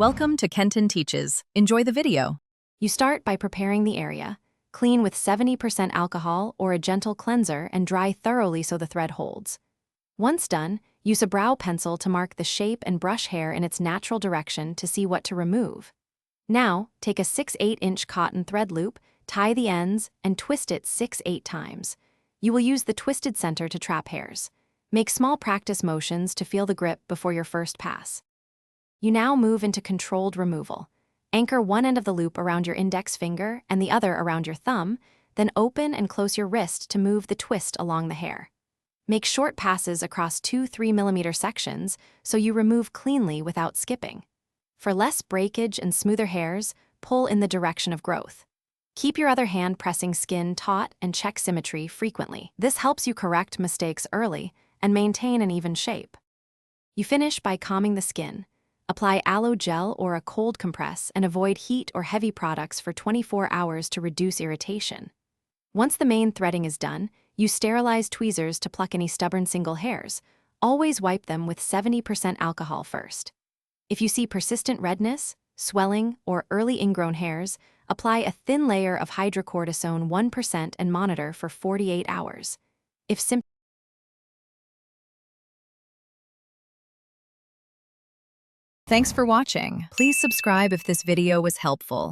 Welcome to Kenton Teaches. Enjoy the video. You start by preparing the area. Clean with 70% alcohol or a gentle cleanser and dry thoroughly so the thread holds. Once done, use a brow pencil to mark the shape and brush hair in its natural direction to see what to remove. Now, take a 6/8-inch cotton thread loop, tie the ends, and twist it 6/8 times. You will use the twisted center to trap hairs. Make small practice motions to feel the grip before your first pass. You now move into controlled removal. Anchor one end of the loop around your index finger and the other around your thumb, then open and close your wrist to move the twist along the hair. Make short passes across 2 3mm sections so you remove cleanly without skipping. For less breakage and smoother hairs, pull in the direction of growth. Keep your other hand pressing skin taut and check symmetry frequently. This helps you correct mistakes early and maintain an even shape. You finish by calming the skin. Apply aloe gel or a cold compress and avoid heat or heavy products for 24 hours to reduce irritation. Once the main threading is done, use sterilized tweezers to pluck any stubborn single hairs. Always wipe them with 70% alcohol first. If you see persistent redness, swelling, or early ingrown hairs, apply a thin layer of hydrocortisone 1% and monitor for 48 hours. If symptoms Thanks for watching. Please subscribe if this video was helpful.